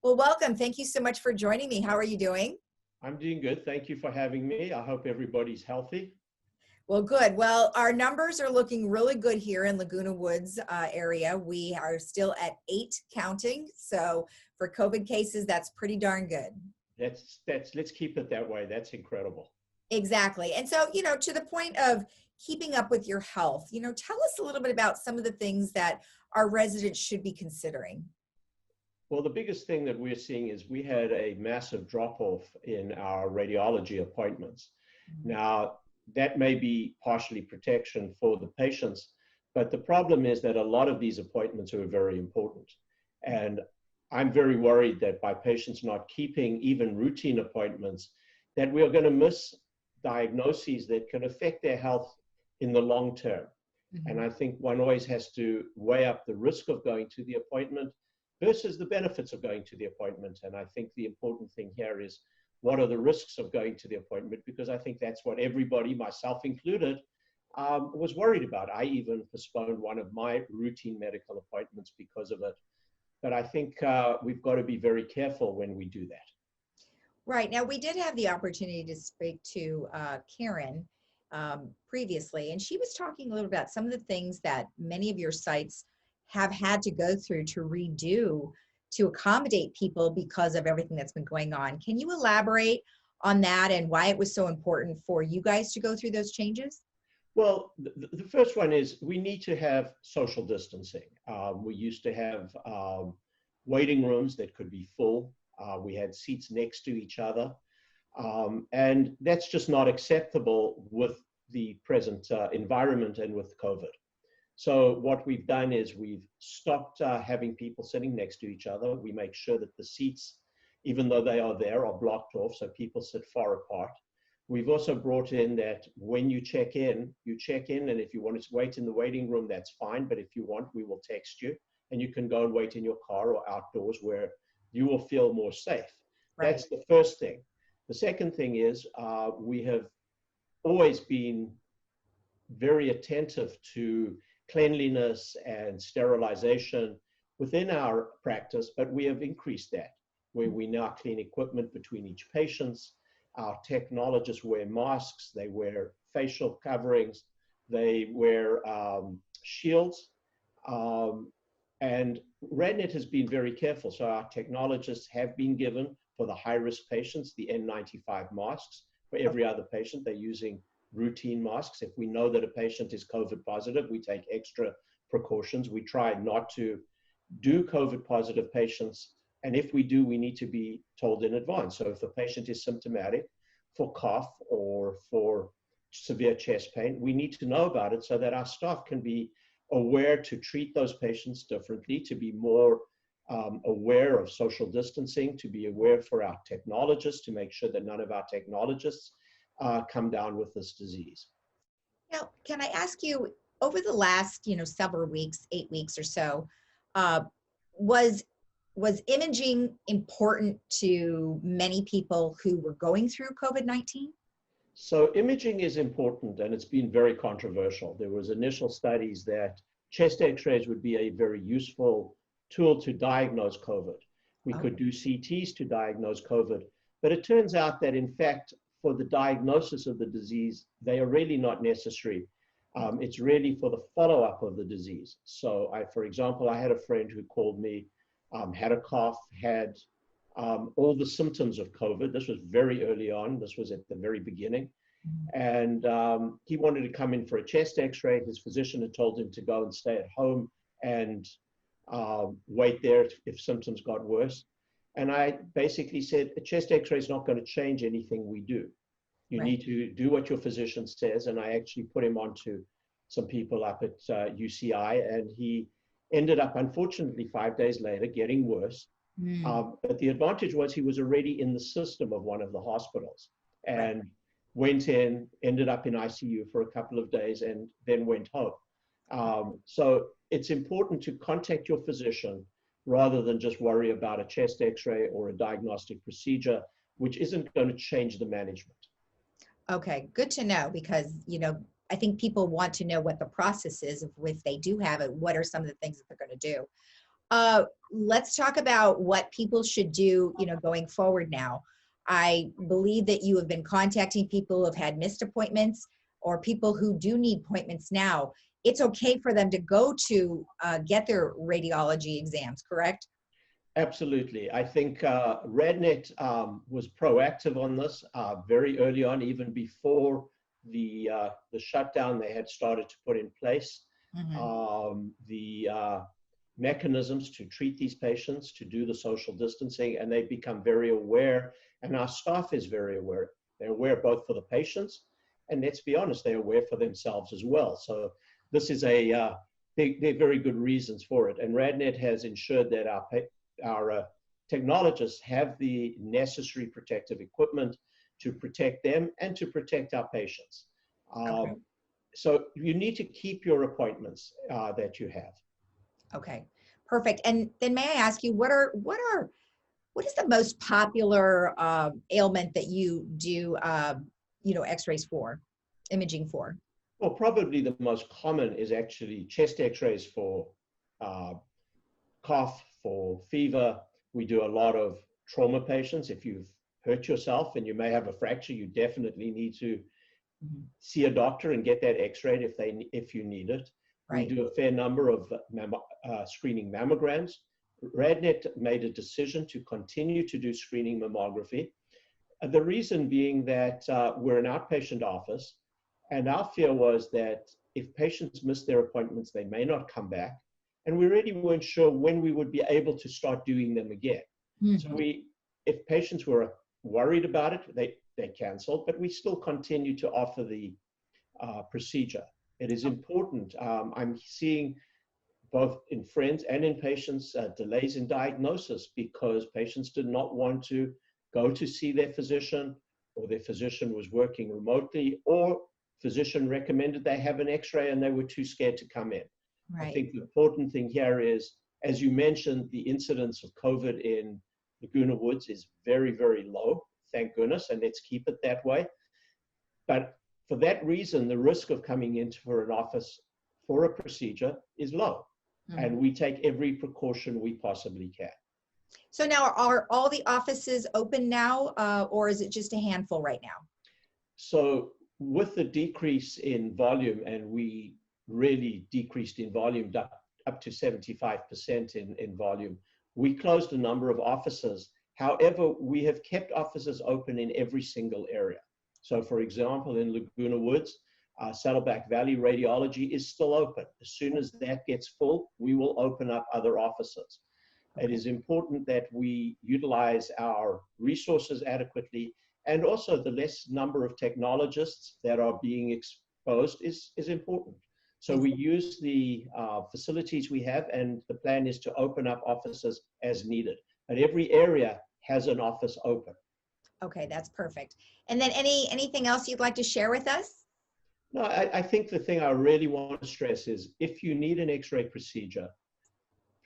Well, welcome. Thank you so much for joining me. How are you doing? I'm doing good. Thank you for having me. I hope everybody's healthy. Well, good. Well, our numbers are looking really good here in Laguna Woods area. We are still at 8 counting. So for COVID cases, that's pretty darn good. Let's keep it that way. That's incredible. Exactly. And so, to the point of keeping up with your health, tell us a little bit about some of the things that our residents should be considering. Well, the biggest thing that we're seeing is we had a massive drop-off in our radiology appointments. Now, that may be partially protection for the patients, but the problem is that a lot of these appointments are very important. And I'm very worried that by patients not keeping even routine appointments, that we are going to miss diagnoses that can affect their health in the long term. And I think one always has to weigh up the risk of going to the appointment versus the benefits of going to the appointment. And I think the important thing here is, what are the risks of going to the appointment? Because I think that's what everybody, myself included, was worried about. I even postponed one of my routine medical appointments because of it. But I think we've got to be very careful when we do that. Right. Now, we did have the opportunity to speak to Karen previously, and she was talking a little about some of the things that many of your sites have had to go through to redo to accommodate people because of everything that's been going on. Can you elaborate on that and why it was so important for you guys to go through those changes? Well, the first one is we need to have social distancing. We used to have waiting rooms that could be full. We had seats next to each other. And that's just not acceptable with the present environment and with COVID. So what we've done is we've stopped having people sitting next to each other. We make sure that the seats, even though they are there, are blocked off so people sit far apart. We've also brought in that when you check in, and if you want to wait in the waiting room, that's fine. But if you want, we will text you and you can go and wait in your car or outdoors where you will feel more safe. Right. That's the first thing. The second thing is we have always been very attentive to cleanliness and sterilization within our practice, but we have increased that, where we now clean equipment between each patient's. Our technologists wear masks, they wear facial coverings, they wear shields, and RadNet has been very careful. So our technologists have been given, for the high-risk patients, the N95 masks. For every other patient, they're using routine masks. If we know that a patient is COVID positive, we take extra precautions. We try not to do COVID positive patients. And if we do, we need to be told in advance. So if a patient is symptomatic for cough or for severe chest pain, we need to know about it so that our staff can be aware to treat those patients differently, to be more aware of social distancing, to be aware for our technologists, to make sure that none of our technologists come down with this disease. Now, can I ask you, over the last, several weeks, 8 weeks or so, was imaging important to many people who were going through COVID-19? So imaging is important, and it's been very controversial. There was initial studies that chest x-rays would be a very useful tool to diagnose COVID. We could do CTs to diagnose COVID, but it turns out that in fact, for the diagnosis of the disease, they are really not necessary. It's really for the follow-up of the disease. So for example, I had a friend who called me, had a cough, had all the symptoms of COVID. This was very early on. This was at the very beginning. And he wanted to come in for a chest x-ray. His physician had told him to go and stay at home and wait there if symptoms got worse. And I basically said, a chest x-ray is not going to change anything we do. You need to do what your physician says. And I actually put him on to some people up at UCI, and he ended up, unfortunately, 5 days later, getting worse. But the advantage was he was already in the system of one of the hospitals and went in, ended up in ICU for a couple of days, and then went home. So it's important to contact your physician rather than just worry about a chest x-ray or a diagnostic procedure, which isn't going to change the management. Okay, good to know, because, I think people want to know what the process is if they do have it. What are some of the things that they're going to do? Let's talk about what people should do, going forward now. I believe that you have been contacting people who have had missed appointments or people who do need appointments now. It's okay for them to go to get their radiology exams, correct? Absolutely. I think RadNet was proactive on this very early on, even before the shutdown they had started to put in place. The mechanisms to treat these patients, to do the social distancing, and they've become very aware, and our staff is very aware. They're aware both for the patients, and let's be honest, they're aware for themselves as well. So this is they're very good reasons for it. And RadNet has ensured that our technologists have the necessary protective equipment to protect them and to protect our patients. Okay. So you need to keep your appointments that you have. Okay, perfect. And then may I ask you, what is the most popular ailment that you do, x-rays for, imaging for? Well, probably the most common is actually chest x-rays for cough, for fever. We do a lot of trauma patients. If you've hurt yourself and you may have a fracture, you definitely need to see a doctor and get that x-ray if you need it. Right. We do a fair number of screening mammograms. RadNet made a decision to continue to do screening mammography. The reason being that we're an outpatient office, and our fear was that if patients miss their appointments, they may not come back. And we really weren't sure when we would be able to start doing them again. So if patients were worried about it, they canceled, but we still continue to offer the procedure. It is important. I'm seeing both in friends and in patients delays in diagnosis because patients did not want to go to see their physician, or their physician was working remotely, or physician recommended they have an x-ray and they were too scared to come in. Right. I think the important thing here is, as you mentioned, the incidence of COVID in Laguna Woods is very, very low, thank goodness, and let's keep it that way. But for that reason, the risk of coming into an office for a procedure is low, and we take every precaution we possibly can. So now, are all the offices open now, or is it just a handful right now? So with the decrease in volume, and we really decreased in volume up to 75% in volume, we closed a number of offices. However, we have kept offices open in every single area. So for example, in Laguna Woods, Saddleback Valley Radiology is still open. As soon as that gets full, we will open up other offices. It is important that we utilize our resources adequately, and also the less number of technologists that are being exposed is important. So we use the facilities we have, and the plan is to open up offices as needed. But every area has an office open. Okay, that's perfect. And then anything else you'd like to share with us? No, I think the thing I really want to stress is, if you need an x-ray procedure,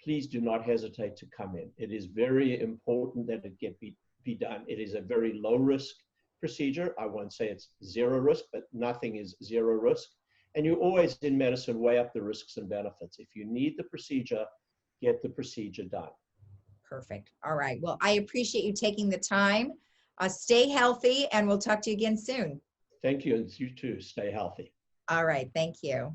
please do not hesitate to come in. It is very important that it be done. It is a very low risk procedure. I won't say it's zero risk, but nothing is zero risk. And you always in medicine weigh up the risks and benefits. If you need the procedure, get the procedure done. Perfect. All right. Well, I appreciate you taking the time. Stay healthy, and we'll talk to you again soon. Thank you, and you too. Stay healthy. All right. Thank you.